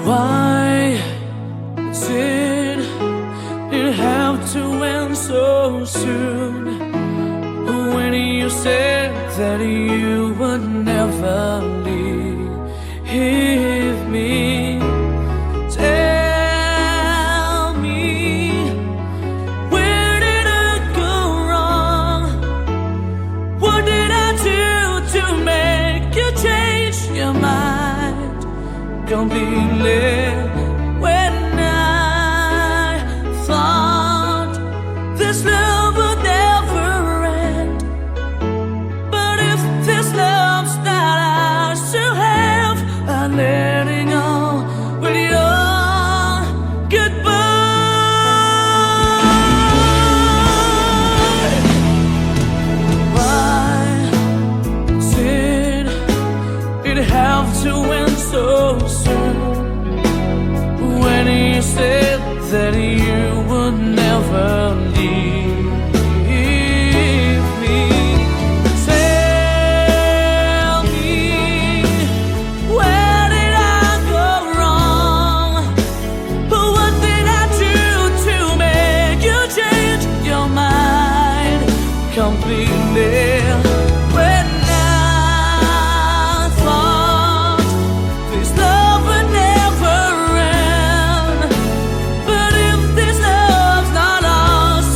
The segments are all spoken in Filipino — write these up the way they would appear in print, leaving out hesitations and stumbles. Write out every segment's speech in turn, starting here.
Why did it have to end so soon? When you said that you would never leave me, tell me, where did I go wrong? What did I do to make you change your mind completely? When I thought this love would never end, but if this love's not ours to have, I'm letting go with your goodbye. Why did it have to end so soon? When you said that you would never leave me, tell me, where did I go wrong? What did I do to make you change your mind completely? When I thought this love would never end, but if this love's not ours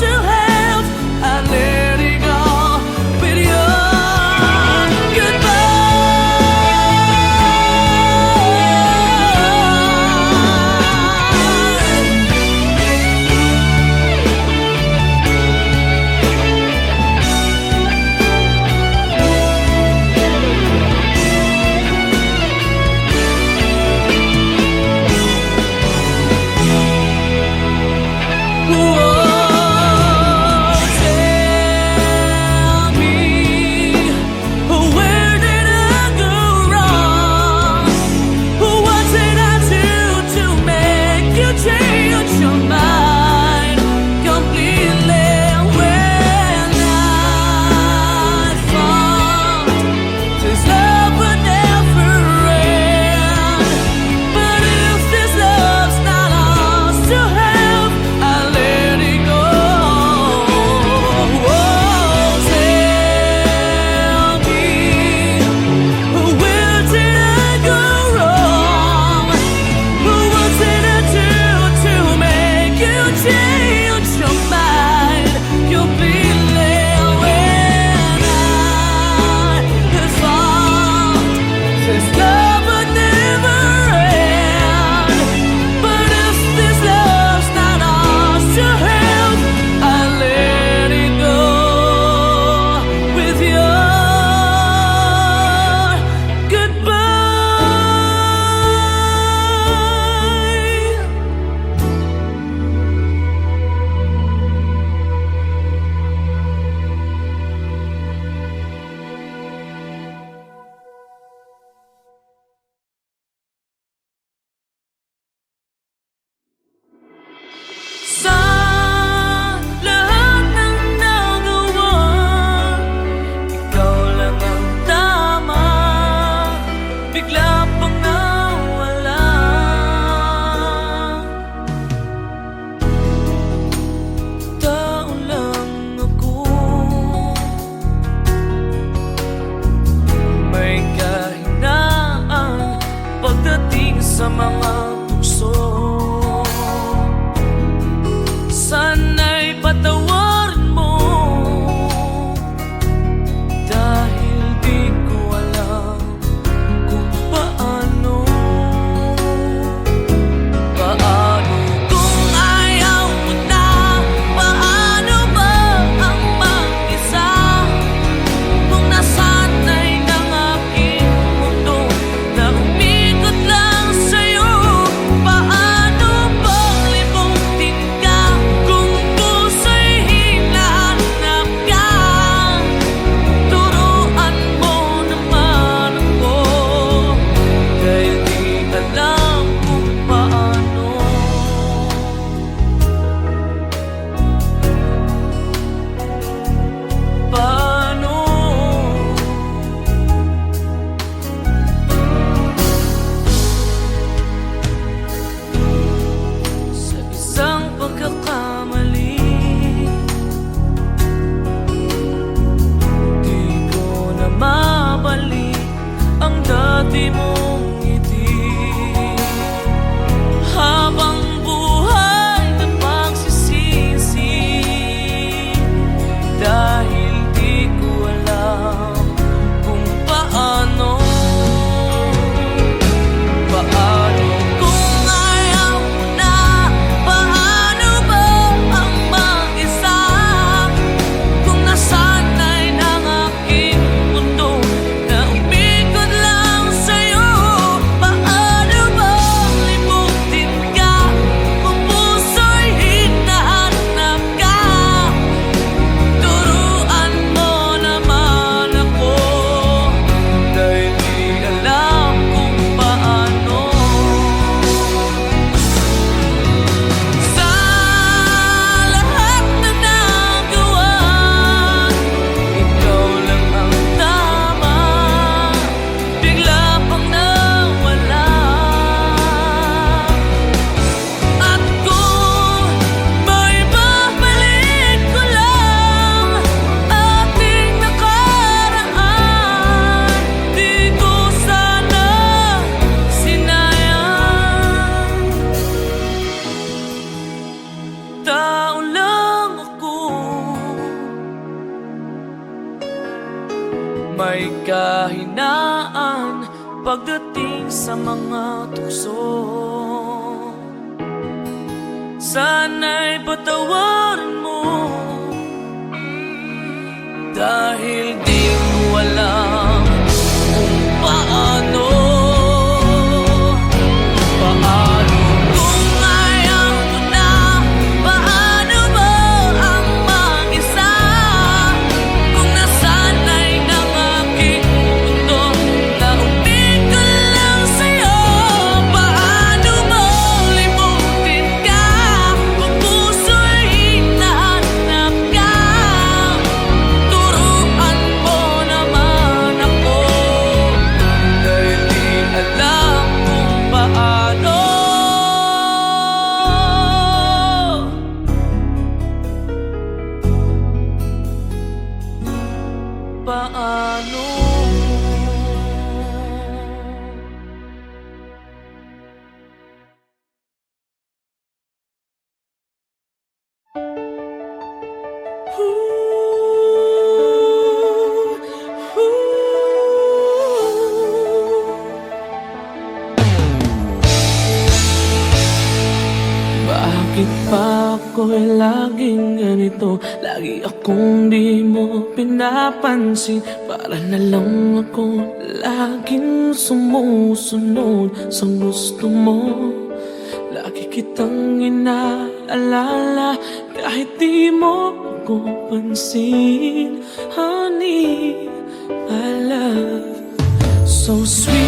sa mga tukso. Sana'y patawarin mo, dahil di ko alam kung paano. Paano kung ayaw mo na? Paano mo ang mag-isa? Kung nasanay ng aking mundo na umig ko lang sa'yo. Paano mo limutin ka kung puso'y hinahanap ka? Turuan mo naman ako, dahil di alam kung paano. Paano? Bakit pa ako'y laging ganito? Lagi akong di mo pinapansin. Para na lang ako laging sumusunod sa gusto mo. Lagi kitang inaalala kahit di mo ako pansin. Honey, my love, so sweet.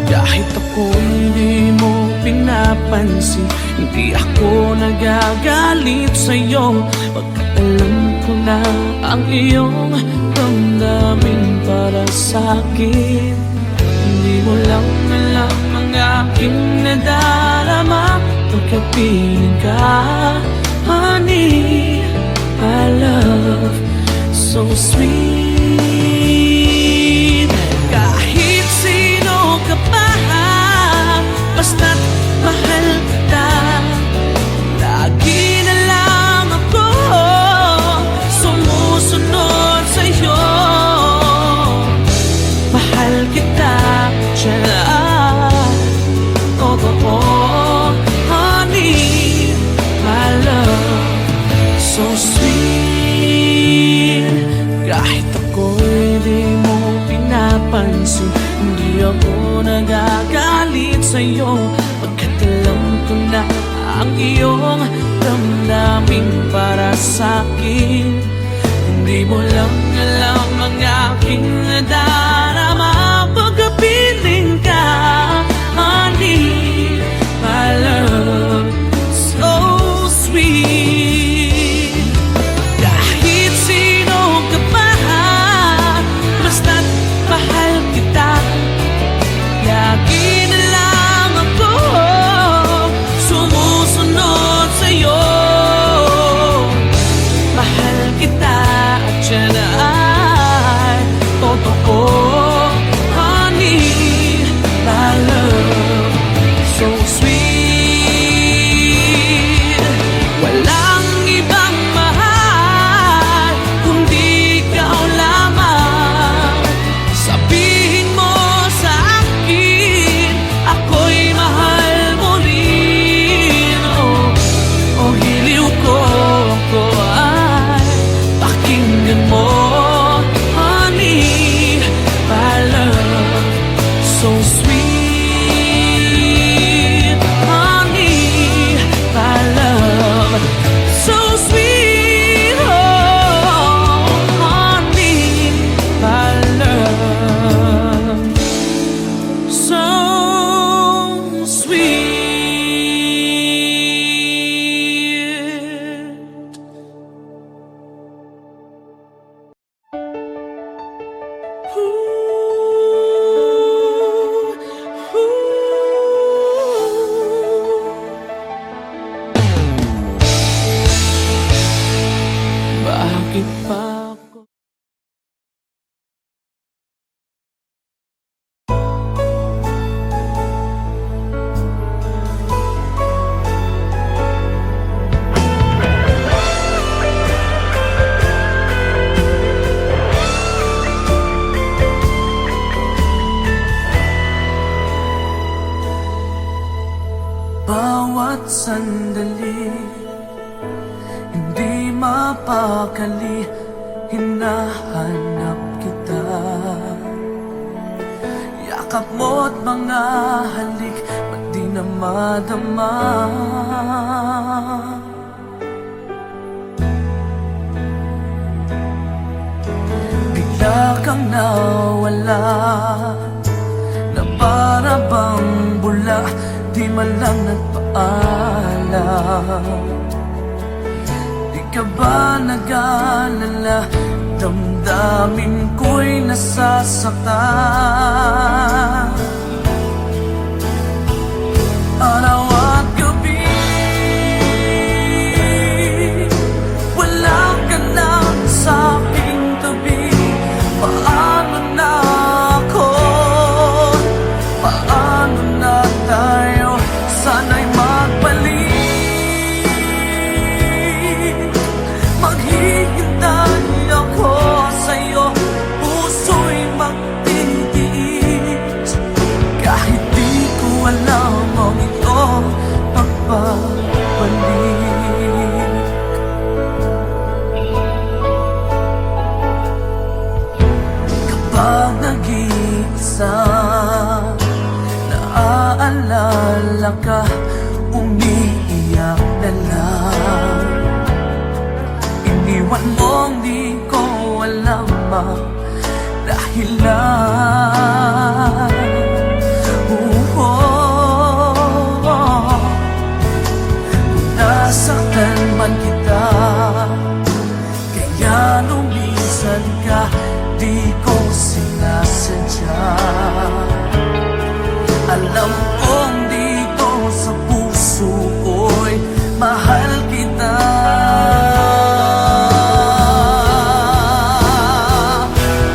Kahit ako hindi mo pinapansin, hindi ako nagagalit sa'yo, pagkat alam ko na ang iyong damdamin para sa'kin. Hindi mo lang alam ang aking nadarama pagkapiling ka. Honey, I love, so sweet. Kahit sino ka pa, basta't mahal kita. Lagi na lang ako sumusunod sa'yo. Mahal kita, tiyan. Totoo, honey, my love, so sweet. Kahit ako'y di mo pinapansin, hindi ako nagagalit sa'yo, pagkat alam ko na ang iyong damdamin para sa'kin. Hindi mo lang alam ang aking nadarama pagkapiling ka. Honey, my love, so sweet. Kahit sino ka pa, basta't mahal kita. Lagi na lang ako sumusunod sa'yo. Mahal kita at siya na ay totoo. bawat sandali, hindi mapakali, hinahanap kita. Yakap mo't mga halik, ba't di na madama? Bigla kang nawala, na para bang bula, di man lang nagpaalam. Di ka ba nag-alala, damdamin ko'y nasasaktan. Araw at gabi, wala ka na sa aking tabi. Paano na ako? Paano na tayo? Sana'y magbalik. Maghihintay ako sa'yo, puso'y magtitiis. Kahit di ko alam ang iyong pagbabalik. Kapag nag-iisa, naaalala ka, umiiyak na lang. Iniwan mong di ko alam ang dahilan. Nasaktan man kita, kaya lumisan ka, di ko sinasadya. Alam kong dito sa puso ko'y mahal kita.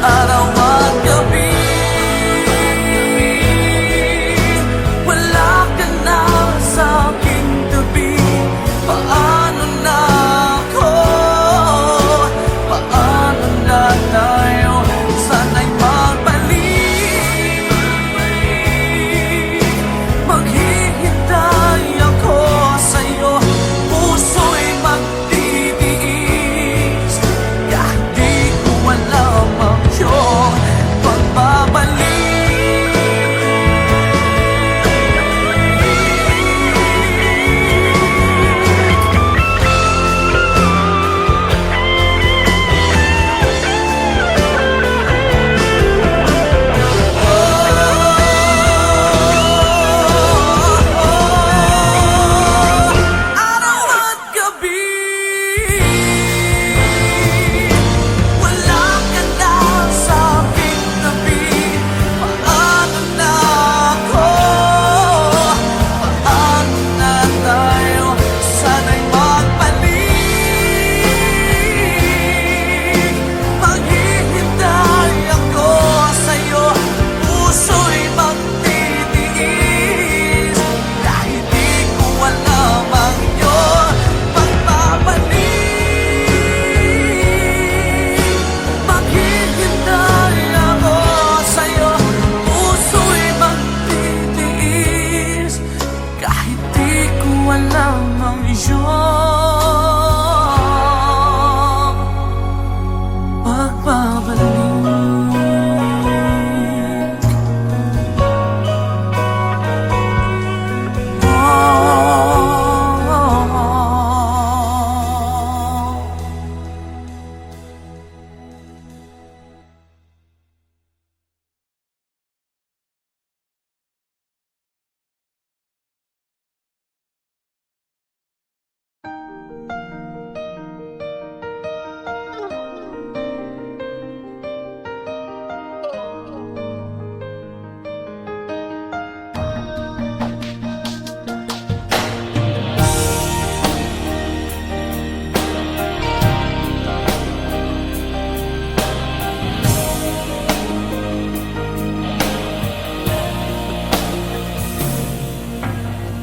Araw at gabi, wala ka na sa aking tabi. Paano na ako? Paano na tayo? Sana'y magbalik. Maghihintay ako sa'yo, puso'y magtitiis. Kahit di ko alam ang iyong pagbabalik. Araw at gabi, wala ka na sa aking tabi. Paano na ako? Paano na tayo? Sana'y magbalik. Maghihintay ako sa'yo, puso'y magtitiis. Kahit di ko alam ang iyong pagbabalik. Maghihintay ako sa'yo, puso'y magtitiis. Kahit di ko alam ang iyong pagbabalik.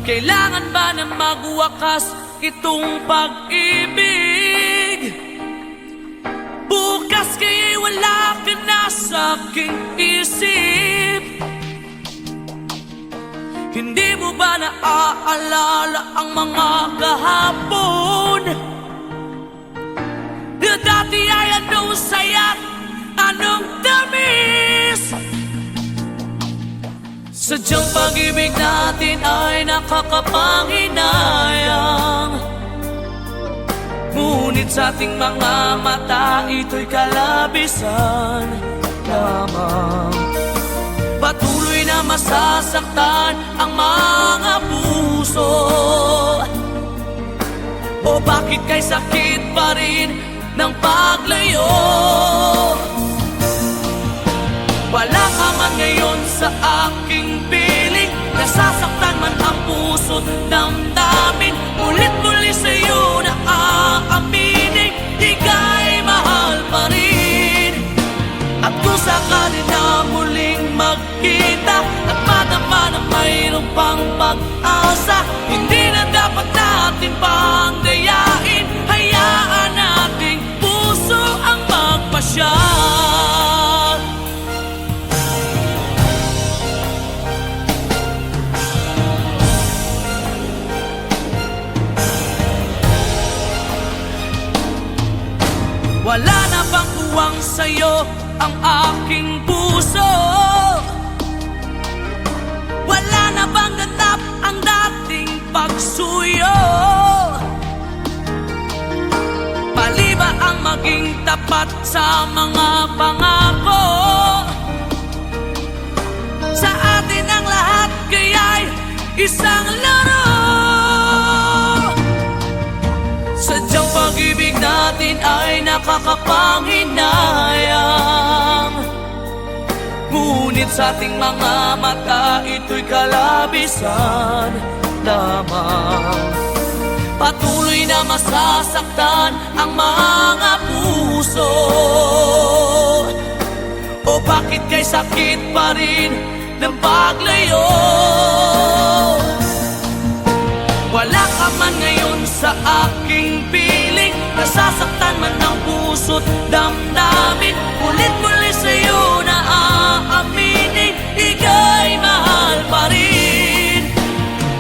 Kailangan ba na magwakas itong pag-ibig? Bukas kaya'y wala ka na sa aking isip. Hindi mo ba naaalala ang mga kahapon? Na dati ay anong saya't anong tamis. Sadyang pag-ibig natin ay nakakapanghinayang, ngunit sa ating mga mata ito'y kalabisan lamang. Patuloy na masasaktan ang mga puso. O bakit kay sakit pa rin ng paglayo? Wala ka man ngayon sa aking piling, nasasaktan man ang puso't damdamin. Ulit-muli sa'yo na aaminin, ika'y mahal pa rin. At kung sakali na muling magkita at madama na mayroong pang pag-asa, hindi na dapat natin pang dayain. Hayaan nating puso ang magpasya. Wala na bang uwang sa'yo ang aking puso? Wala na bang ganap ang dating pagsuyo? Mali ba ang maging tapat sa mga pangako? Sa atin ang lahat kaya'y isang laro. Sadyang pag-ibig natin ay nakakapanghinayang, ngunit sa ating mga mata ito'y kalabisan lamang. Patuloy na masasaktan ang mga puso. O bakit kay sakit pa rin ng paglayo? Wala ka man ngayon sa aking piling, nasasaktan man ang puso't damdamin. Ulit-muli sa'yo na aaminin, ika'y mahal pa rin.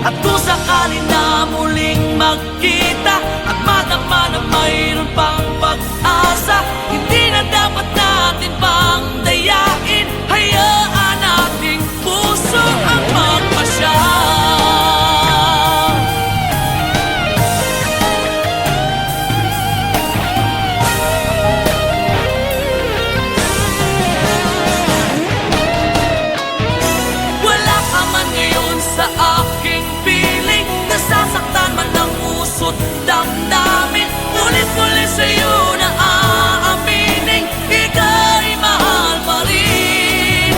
At kung sakali na muling magkita at madama na mayroon pang pag-asa, hindi na dapat natin pang dayain. Hayaan nating puso ang magpasya. Sa aking piling, nasasaktan man ang puso't damdamin. Ulit-muli sa'yo na aaminin, ika'y mahal pa rin.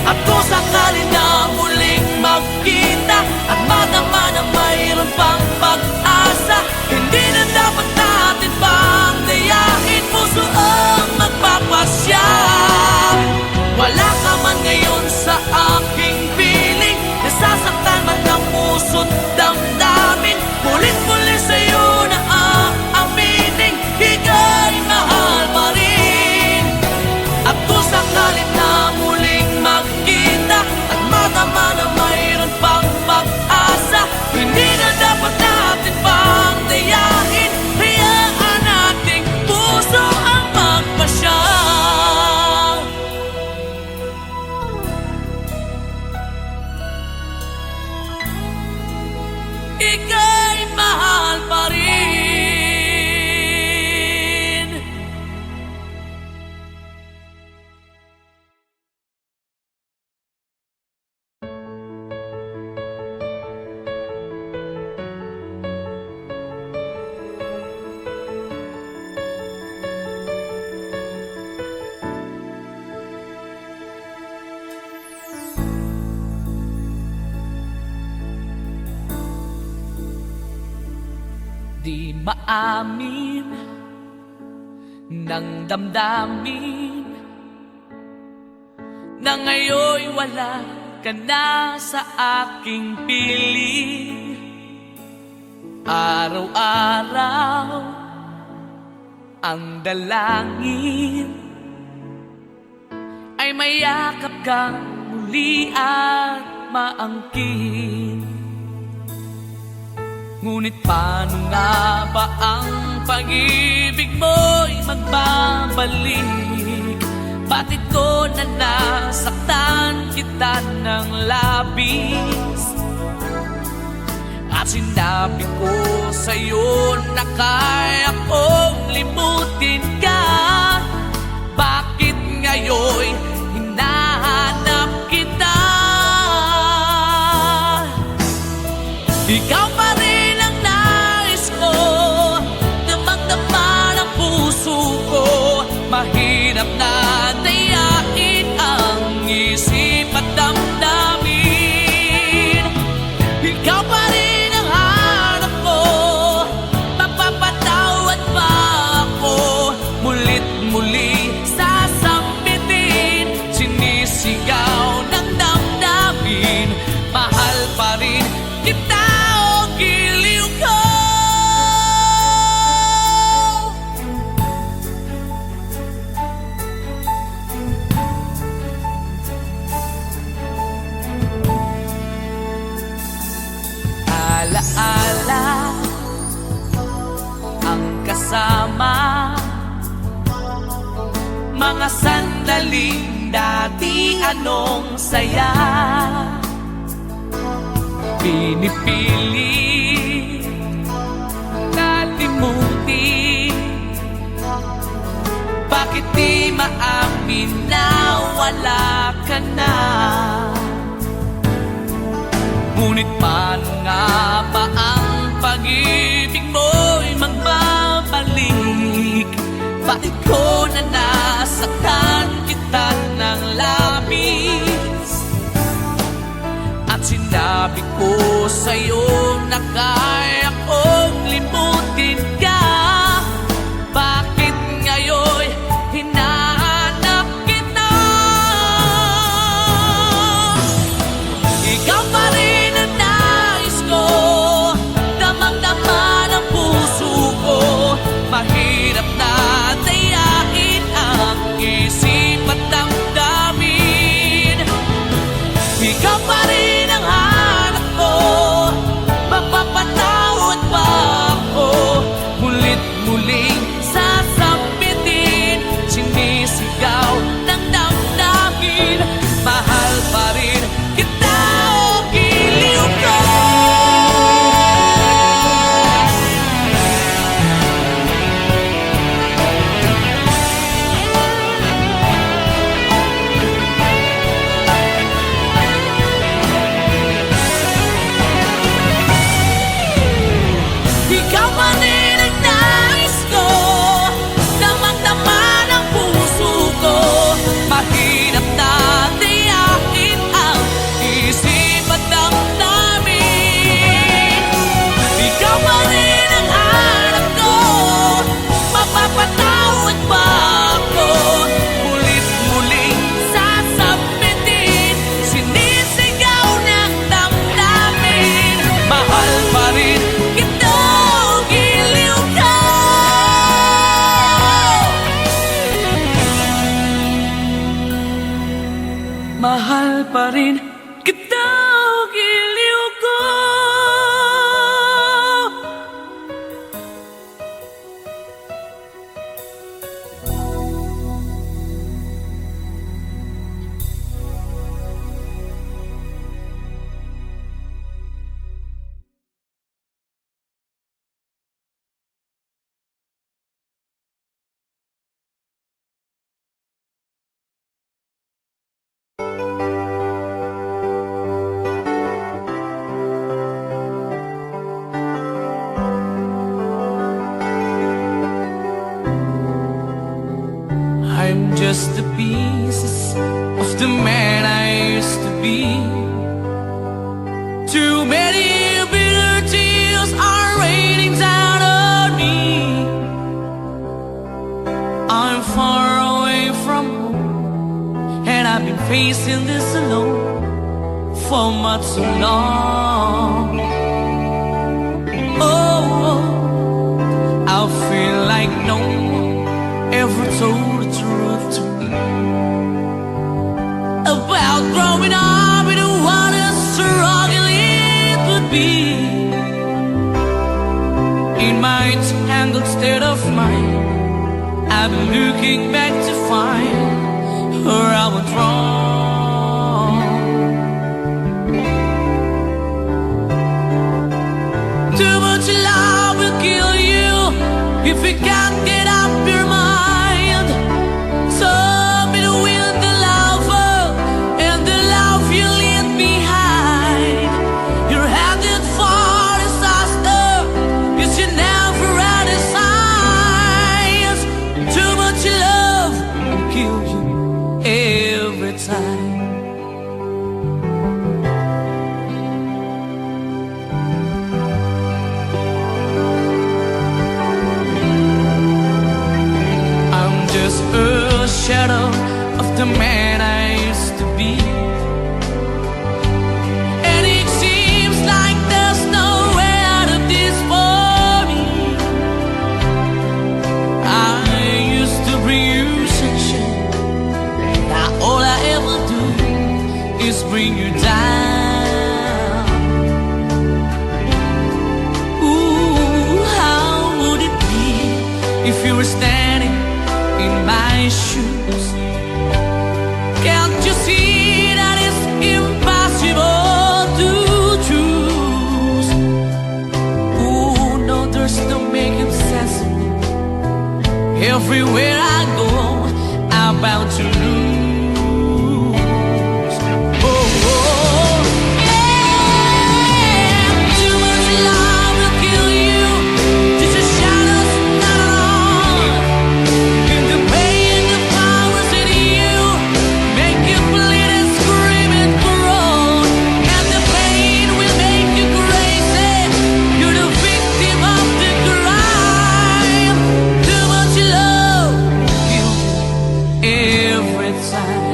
At kung sakali na muling magkita at madama na mayroon pang pag-asa, hindi na dapat natin pang dayain. Puso ang magpapasya. Wala ka man ngayon sa aking piling, nasasaktan man ang puso't damdamin. Ulit-muli sa'yo na aaminin, ika'y mahal pa rin. At kung sakali na muling magkita at madama na mayroon pang pag-asa, hindi na dapat natin pang dayain. Hayaan nating puso ang magpasya. Ika'y mahal pa rin. Di maamin ng damdamin na ngayon'y wala ka na sa aking piling. Araw-araw ang dalangin ay mayakap kang muli at maangkin. Ngunit paano nga ba ang pag-ibig mo'y magbabalik? Bakit ko na nasaktan kita ng labis? At sinabi ko sa'yo na kaya kong limutin ka. Bakit ngayon hinahanap kita? Ikaw pa rin ang nais ko, damang-dama ng puso ko. Mahirap na dayain ang isip at damdamin. Ikaw pa rin ang hanap ko, mapapatawad pa ako. Mulit muli sasambitin, sinisigaw ng damdamin. Mahal pa rin kita o giliw ko. Alaala ang kasama, mga sandaling dati anong saya. Pinipilit kalimutin, bakit di maamin na wala ka na? Ngunit paano nga ba ang pag-ibig mo'y magbabalik? Bakit ko na nasaktan kita ng labis? At sinabi ko sa'yo na kaya kong limutin ka. Bakit ngayon hinahanap kita? Ikaw pa rin ang nais ko, damang-dama ng puso ko. Mahirap na dayain ang isip at damdamin. Ikaw pa rin ang hanap ko, mapapatawad pa ako. Mulit-muling sasambitin, sinisigaw ng damdamin. Mahal pa rin kita o giliw ko. Ikaw pa rin ang nais ko, damang-dama ng puso ko. Mahirap na dayain ang isip at damdamin. Ikaw pa rin ang hanap ko, mapapatawad pa ako. Mulit-muling sasambitin, sinisigaw ng damdamin. Mahal pa rin kita o giliw ka. Mahal pa rin kita o giliw ko. I'm just the pieces of the man I used to be. Too many bitter tears are raining down on me. I'm far away from home, and I've been facing this alone for much too long. Oh, I feel like no one ever told the truth to me about growing up in a wilderness be. In my tangled state of mind, I've been looking back to find where I went wrong. Too much love will kill you if you can't get up your mind. So be with the lover and the love you leave behind. You're headed for disaster, you should never had a signs. Too much love will kill you every time. A shadow of the man I used to be, and it seems like there's no way out of this for me. I used to bring you sunshine, now all I ever do is bring you down. Ooh, how would it be if you were standing in my shoes? Can't you see that it's impossible to choose? Oh no, there's no making sense of me. Everywhere I go, I'm bound to lose. Oh, oh, yeah. Too much love will kill you. Just a shadow's not on. And the pain, the powers in you make you bleed and scream and groan. And the pain will make you crazy. You're the victim of the crime. Too much love kills you every time.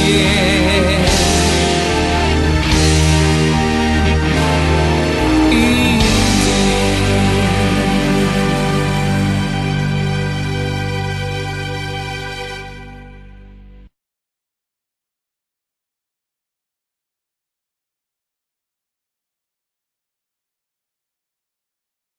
Yeah.